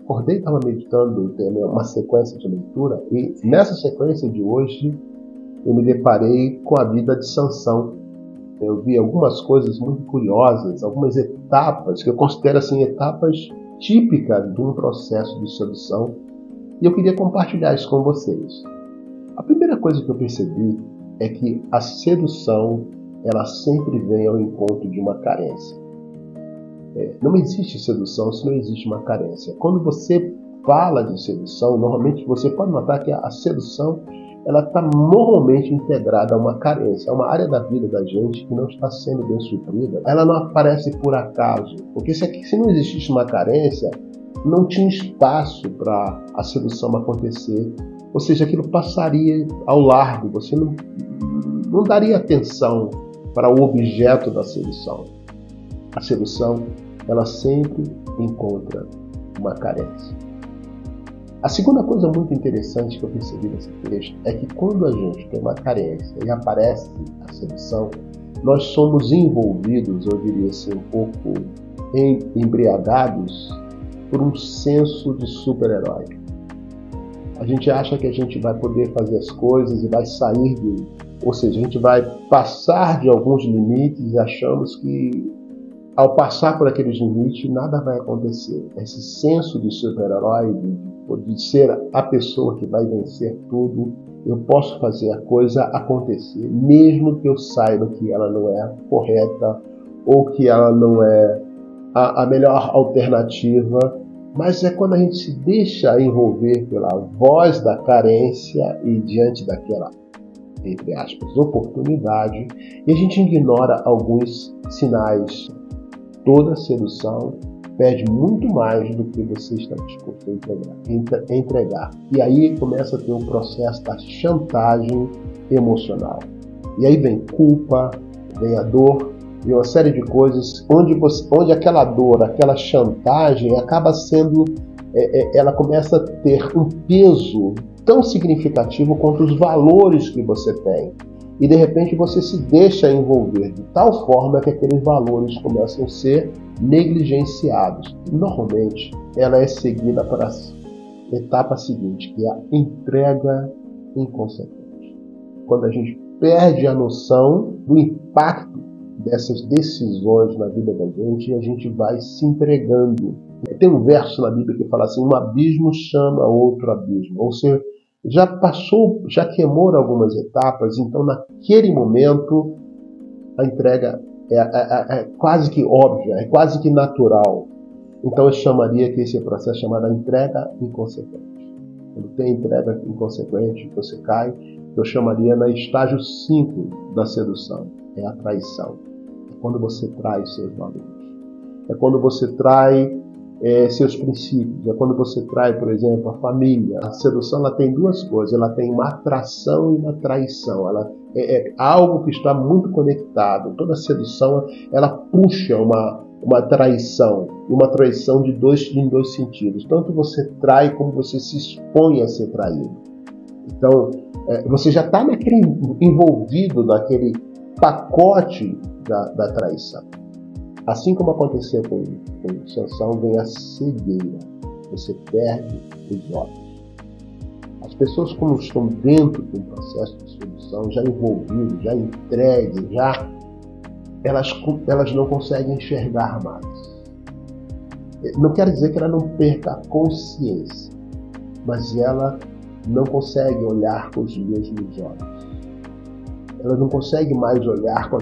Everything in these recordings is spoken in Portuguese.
Acordei, estava meditando, tendo uma sequência de leitura, e nessa sequência de hoje eu me deparei com a vida de Sansão. Eu vi algumas coisas muito curiosas, algumas etapas que eu considero assim etapas típicas de um processo de sedução, e eu queria compartilhar isso com vocês. A primeira coisa que eu percebi é que a sedução ela sempre vem ao encontro de uma carência. Não existe sedução se não existe uma carência. Quando você fala de sedução, normalmente você pode notar que a sedução ela está normalmente integrada a uma carência, a uma área da vida da gente que não está sendo bem suprida. Ela não aparece por acaso, porque se não existisse uma carência, não tinha espaço para a sedução acontecer. Ou seja, aquilo passaria ao largo, você não daria atenção para o objeto da sedução. A sedução, ela sempre encontra uma carência. A segunda coisa muito interessante que eu percebi nesse texto é que quando a gente tem uma carência e aparece a sedução, nós somos envolvidos, eu diria assim, um pouco embriagados por um senso de super-herói. A gente acha que a gente vai poder fazer as coisas e vai sair ou seja, a gente vai passar de alguns limites e achamos que ao passar por aqueles limites nada vai acontecer. Esse senso de super-herói, de ser a pessoa que vai vencer tudo, eu posso fazer a coisa acontecer, mesmo que eu saiba que ela não é correta ou que ela não é a melhor alternativa. Mas é quando a gente se deixa envolver pela voz da carência e diante daquela, entre aspas, oportunidade, e a gente ignora alguns sinais. Toda sedução pede muito mais do que você está disposto a entregar. E aí começa a ter um processo da chantagem emocional. E aí vem culpa, vem a dor, e uma série de coisas onde aquela dor, aquela chantagem acaba sendo, ela começa a ter um peso tão significativo quanto os valores que você tem. E de repente você se deixa envolver de tal forma que aqueles valores começam a ser negligenciados. Normalmente ela é seguida para a etapa seguinte, que é a entrega inconsequente. Quando a gente perde a noção do impacto dessas decisões na vida da gente e a gente vai se entregando. Tem um verso na Bíblia que fala assim: um abismo chama outro abismo. Ou seja, já queimou algumas etapas, então naquele momento a entrega é quase que óbvia, é quase que natural. Então eu chamaria que esse processo é chamado entrega inconsequente. Quando tem entrega inconsequente, você cai, eu chamaria no estágio 5 da sedução, é a traição. É quando você trai seus valores. É quando você trai seus princípios. É quando você trai, por exemplo, a família. A sedução ela tem duas coisas. Ela tem uma atração e uma traição. Ela é algo que está muito conectado. Toda sedução ela puxa uma traição. E uma traição em dois sentidos. Tanto você trai como você se expõe a ser traído. Então, você já está envolvido naquele pacote da traição. Assim como aconteceu com Sansão, vem a cegueira. Você perde os olhos. As pessoas, como estão dentro de um processo de sedução, já envolvidas, já entregues, elas não conseguem enxergar mais. Não quer dizer que ela não perca a consciência, mas ela não consegue olhar com os mesmos olhos. Ela não consegue mais olhar com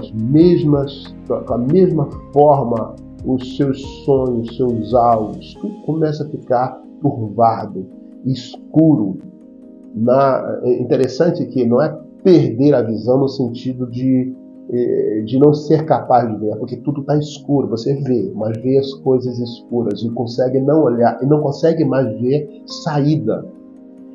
a mesma forma os seus sonhos, os seus alvos. Tudo começa a ficar turvado, escuro. Interessante que não é perder a visão no sentido de não ser capaz de ver, porque tudo está escuro. Você vê, mas vê as coisas escuras e consegue não olhar e não consegue mais ver saída.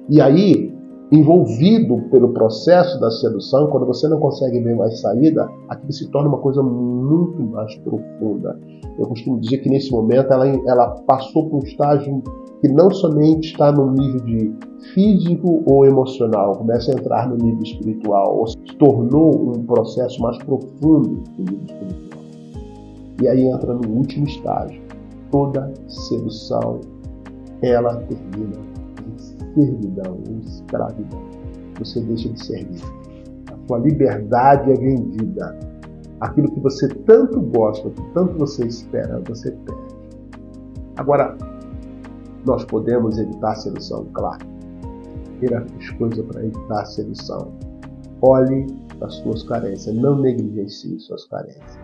E aí, envolvido pelo processo da sedução, quando você não consegue ver mais saída, aquilo se torna uma coisa muito mais profunda. Eu costumo dizer que nesse momento ela passou por um estágio que não somente está no nível de físico ou emocional, começa a entrar no nível espiritual, ou se tornou um processo mais profundo no nível espiritual. E aí entra no último estágio. Toda sedução ela termina em servidão, em escravidão. Você deixa de servir. A sua liberdade é vendida. Aquilo que você tanto gosta, que tanto você espera, você perde. Agora, nós podemos evitar a sedução, claro. Queira as coisas para evitar a sedução. Olhe para as suas carências, não negligencie suas carências.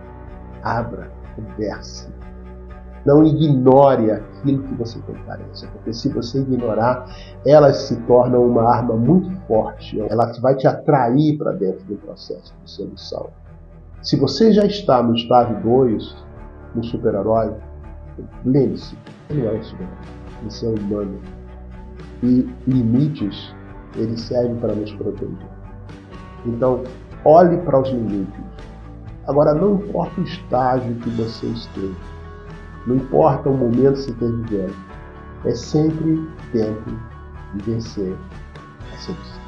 Abra, converse. Não ignore aquilo que você tem carência, porque se você ignorar, elas se tornam uma arma muito forte. Ela vai te atrair para dentro do processo de sedução. Se você já está no estágio 2, no super-herói, lembre-se, ele não é um super-herói, ele é humano. E limites, eles servem para nos proteger. Então, olhe para os limites. Agora, não importa o estágio que você esteja, não importa o momento que você esteja vivendo, é sempre tempo de vencer a sedução.